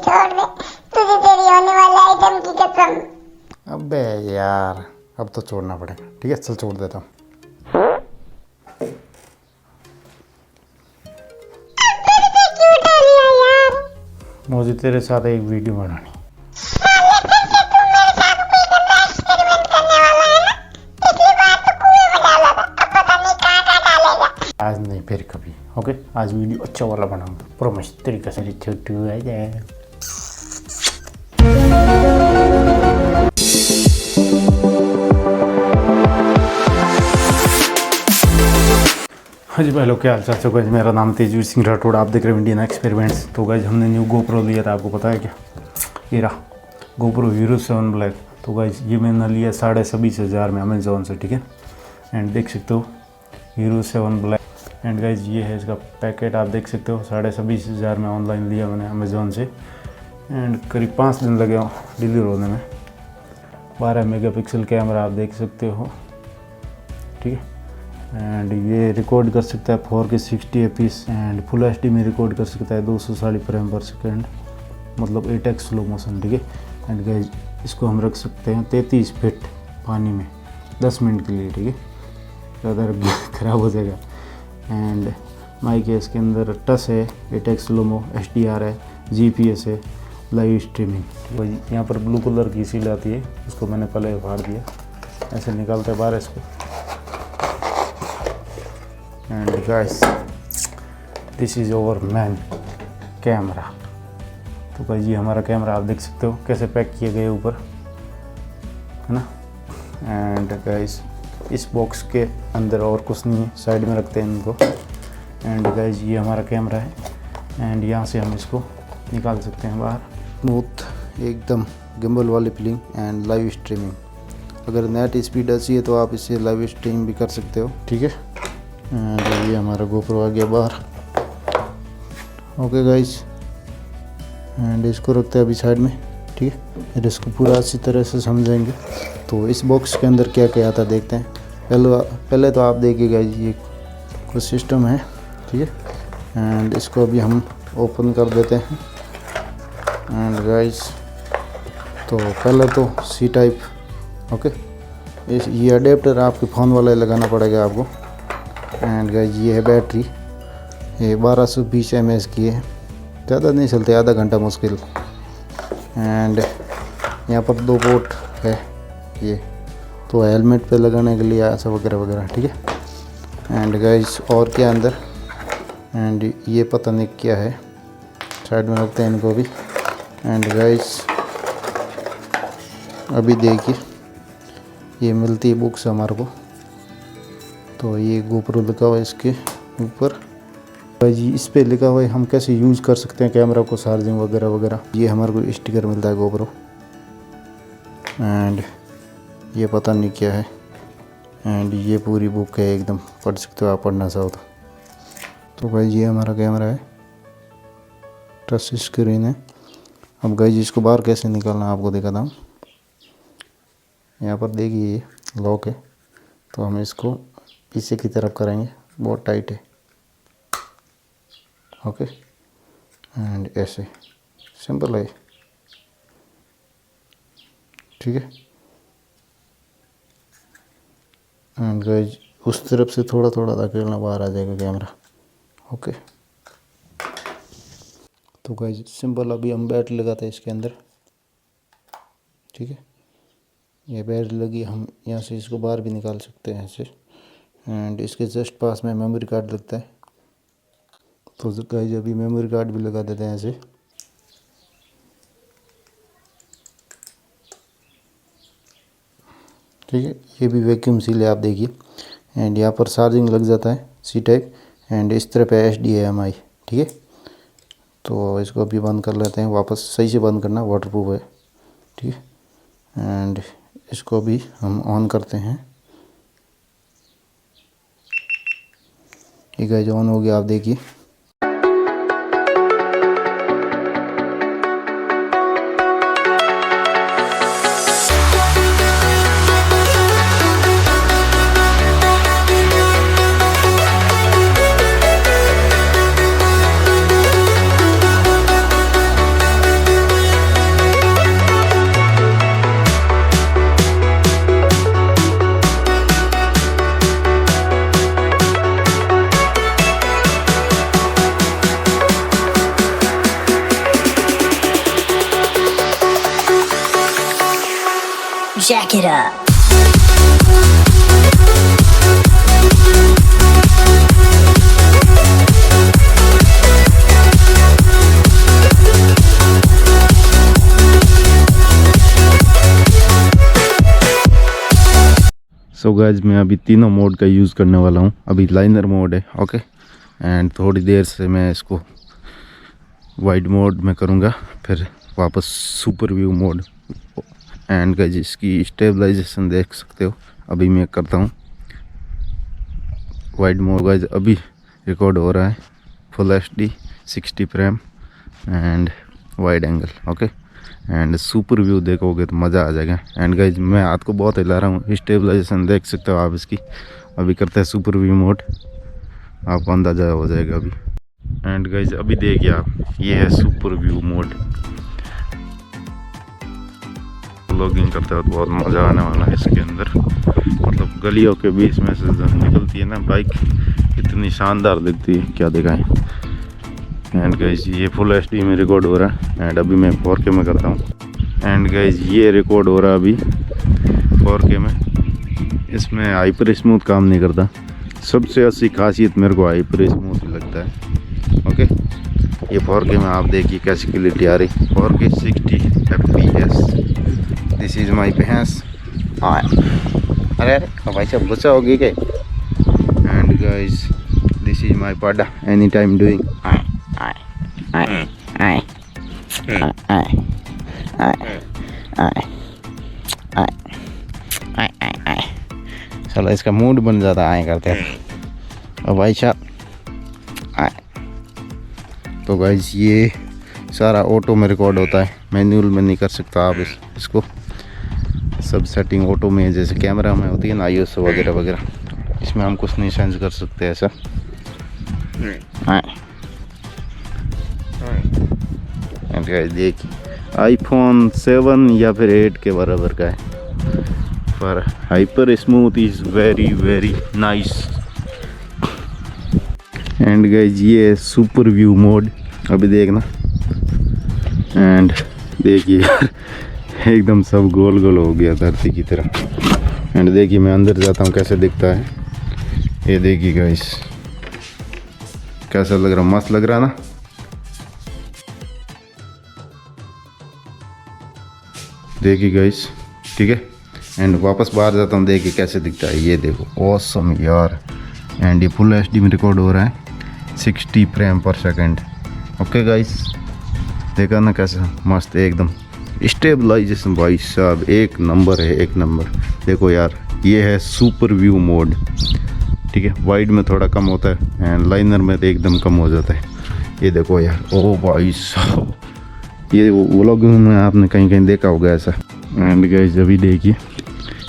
छोड़ दे, तुझे तेरी होने वाले आइटम की कसम। अबे यार, अब तो छोड़ना पड़ेगा। ठीक है, चल छोड़ देता हूँ। फिर से क्यों डालिया यार? मुझे तेरे साथ एक वीडियो बनानी। साले फिर से तू मेरे साथ कोई गंदा एक्सपेरिमेंट करने वाला है ना? पिछली बार तो कुएं में डाला था, अब पता नहीं कहाँ डालेगा। आज नहीं, फिर कभी। ओके, आज वीडियो अच्छा वाला बनाऊंगा, प्रॉमिस तरीके से। छोटू आ जाए। हाँ जी भाई लोग, क्या हाल चाल से? गाइस मेरा नाम तेजवीर सिंह राठौड़, आप देख रहे हैं इंडियन एक्सपेरिमेंट्स। तो गाइस हमने न्यू गोप्रो लिया था, आपको पता है क्या? ये रहा गोप्रो हीरो 7 ब्लैक। तो गाइस ये मैंने लिया 26,500 में अमेज़ॉन से। ठीक है, एंड देख सकते हो हीरो 7 ब्लैक। एंड गाइस ये है इसका पैकेट, आप देख सकते हो। 26,500 में ऑनलाइन लिया मैंने अमेज़ॉन से। एंड करीब 5 दिन लगे डिलीवर होने में। 12 मेगापिक्सल कैमरा आप देख सकते हो। ठीक है, एंड ये रिकॉर्ड कर सकता है 4K 60 fps and full HD में रिकॉर्ड कर सकता है 240 फ्रेम पर सेकेंड, मतलब 8x स्लो मोशन। ठीक है, एंड गाइस इसको हम रख सकते हैं 33 फीट पानी में 10 मिनट के लिए। ठीक है, ज़्यादा ख़राब हो जाएगा। एंड माइक है इसके अंदर, टच है, 8x स्लोमो, HDR है, GPS है, लाइव स्ट्रीमिंग। वही यहाँ पर ब्लू कलर की सील आती है, उसको मैंने पहले फाड़ दिया। ऐसे निकालते हैं बाहर इसको। And guys this is over man camera. तो गाइस ये हमारा कैमरा, आप देख सकते हो कैसे पैक किए गए ऊपर, है ना। एंड गाइस इस बॉक्स के अंदर और कुछ नहीं है, साइड में रखते हैं इनको। एंड गाइस ये हमारा कैमरा है, एंड यहाँ से हम इसको निकाल सकते हैं बाहर। स्मूथ एकदम गिम्बल वाली फीलिंग एंड लाइव स्ट्रीमिंग। अगर नेट स्पीड अच्छी है तो आप इससे लाइव स्ट्रीम भी कर सकते हो। ठीक है, एंड ये हमारा गोप्रो आ गया बाहर। ओके गाइस, एंड इसको रखते हैं अभी साइड में। ठीक है, फिर इसको पूरा अच्छी तरह से समझेंगे। तो इस बॉक्स के अंदर क्या क्या आता देखते हैं। पहले तो आप देखिए गाइस ये कुछ सिस्टम है। ठीक है, एंड इसको अभी हम ओपन कर देते हैं। एंड गाइस तो पहले तो C टाइप। ओके, ये अडेप्टर आपके फ़ोन वाला लगाना पड़ेगा आपको। एंड गाइस ये है बैटरी, ये 1220 mAh की है, ज़्यादा नहीं चलते, आधा घंटा मुश्किल। एंड यहाँ पर 2 पोर्ट है, ये तो हेलमेट पे लगाने के लिए ऐसा वगैरह वगैरह। ठीक है, एंड गाइस और क्या अंदर, एंड ये पता नहीं क्या है, साइड में रखते हैं इनको भी। एंड गाइस अभी देखिए ये मिलती है बुक्स हमारे को। तो ये गोप्रो लिखा हुआ है इसके ऊपर जी, इस पे लिखा हुआ है हम कैसे यूज़ कर सकते हैं कैमरा को, चार्जिंग वगैरह वगैरह। ये हमारे को स्टिकर मिलता है गोप्रो। एंड ये पता नहीं क्या है। एंड ये पूरी बुक है एकदम, पढ़ सकते हो आप, पढ़ना चाहो तो भाई ये हमारा कैमरा है, टच स्क्रीन है। अब गाइस इसको बाहर कैसे निकालना आपको दिखाता हूँ। यहाँ पर देखिए ये लॉक है, तो हम इसको पीछे की तरफ करेंगे, बहुत टाइट है। ओके, एंड ऐसे सिंपल है। ठीक है, एंड गाइस उस तरफ से थोड़ा थोड़ा धकेलना, बाहर आ जाएगा कैमरा। ओके, तो गाइस सिंपल अभी हम बैटरी लगाते हैं इसके अंदर। ठीक है, ये बैटरी लगी, हम यहाँ से इसको बाहर भी निकाल सकते हैं ऐसे। एंड इसके जस्ट पास में मेमोरी कार्ड लगता है, तो गाइस अभी मेमोरी कार्ड भी लगा देते हैं ऐसे। ठीक है, ये भी वैक्यूम सील है, आप देखिए। एंड यहाँ पर चार्जिंग लग जाता है C टाइप, एंड इस तरफ है HDMI। ठीक है, तो इसको अभी बंद कर लेते हैं वापस, सही से बंद करना, वाटरप्रूफ है। ठीक है, एंड इसको भी हम ऑन करते हैं। ये गाइस ऑन हो गया, आप देखिए। jack it up. So guys मैं अभी तीनों मोड का यूज़ करने वाला हूँ। अभी लाइनर मोड है, ओके, एंड थोड़ी देर से मैं इसको वाइड मोड में करूँगा, फिर वापस super view mode. And guys इसकी स्टेबलाइजेशन देख सकते हो, अभी मैं करता हूँ वाइड मोड। गाइज अभी रिकॉर्ड हो रहा है full HD 60 frame and wide angle, okay, and super view देखोगे तो मज़ा आ जाएगा। एंड गाइज मैं हाथ को बहुत हिला रहा हूँ, स्टेबलाइजेशन देख सकते हो आप इसकी। अभी करते हैं सुपर व्यू मोड, आपको अंदाज़ा हो जाएगा अभी। एंड गाइज अभी देखिए आप, ये है सुपर व्यू मोड। व्लॉगिंग करते वक्त बहुत मज़ा आने वाला है इसके अंदर। मतलब गलियों के बीच में से जो निकलती है ना बाइक, इतनी शानदार दिखती है, क्या दिखाएं। एंड गाइज ये फुल HD में रिकॉर्ड हो रहा है, एंड अभी मैं 4K में करता हूँ। एंड गाइज ये रिकॉर्ड हो रहा है अभी 4K में। इसमें हाइपर स्मूथ काम नहीं करता। सबसे अच्छी खासियत मेरे को हाइपर स्मूथ ही लगता है, ओके। ये 4K में आप देखिए कैसी क्लियरिटी आ रही, 4K 60 FPS। This is my भैंस। अरे भाई साहब गुस्सा होगी क्या? And guys this is my पाडा, एनी टाइम डूइंग। चलो इसका मूड बन जाता आए करते हैं। और भाई साहब तो गाइज ये सारा ऑटो में रिकॉर्ड होता है, मैनुअल में नहीं कर सकता आप इसको। सब सेटिंग ऑटो में, जैसे कैमरा में होती है ना ISO वगैरह वगैरह, इसमें हम कुछ नहीं चेंज कर सकते ऐसा। देखिए iPhone 7 या फिर 8 के बराबर का है, पर hyper smooth is very very nice. And guys ये सुपर व्यू मोड अभी देखना। एंड देखिए यार एकदम सब गोल गोल हो गया धरती की तरह। एंड देखिए मैं अंदर जाता हूँ कैसे दिखता है, ये देखिए गाइज कैसा लग रहा, मस्त लग रहा ना। देखिए गाइस, ठीक है। एंड वापस बाहर जाता हूँ, देखिए कैसे दिखता है, ये देखो ऑसम यार। एंड ये फुल HD में रिकॉर्ड हो रहा है 60 फ्रेम पर सेकंड, ओके गाइस। देखा ना कैसा मस्त एकदम स्टेबलाइजेशन, भाई साहब एक नंबर है, एक नंबर। देखो यार ये है सुपर व्यू मोड, ठीक है। वाइड में थोड़ा कम होता है एंड लाइनर में तो एकदम कम हो जाता है। ये देखो यार, ओ भाई साहब, ये व्लॉग में आपने कहीं कहीं देखा होगा ऐसा। एंड गाइस अभी देखिए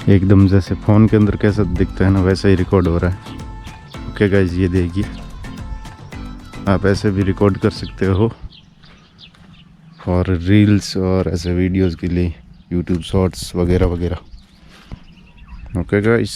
एकदम जैसे फ़ोन के अंदर कैसा दिखता है ना, वैसा ही रिकॉर्ड हो रहा है, ओके गाइस। ये देखिए आप ऐसे भी रिकॉर्ड कर सकते हो और रील्स और ऐसे वीडियोस के लिए, यूट्यूब शॉर्ट्स वगैरह वगैरह, ओके गाइस।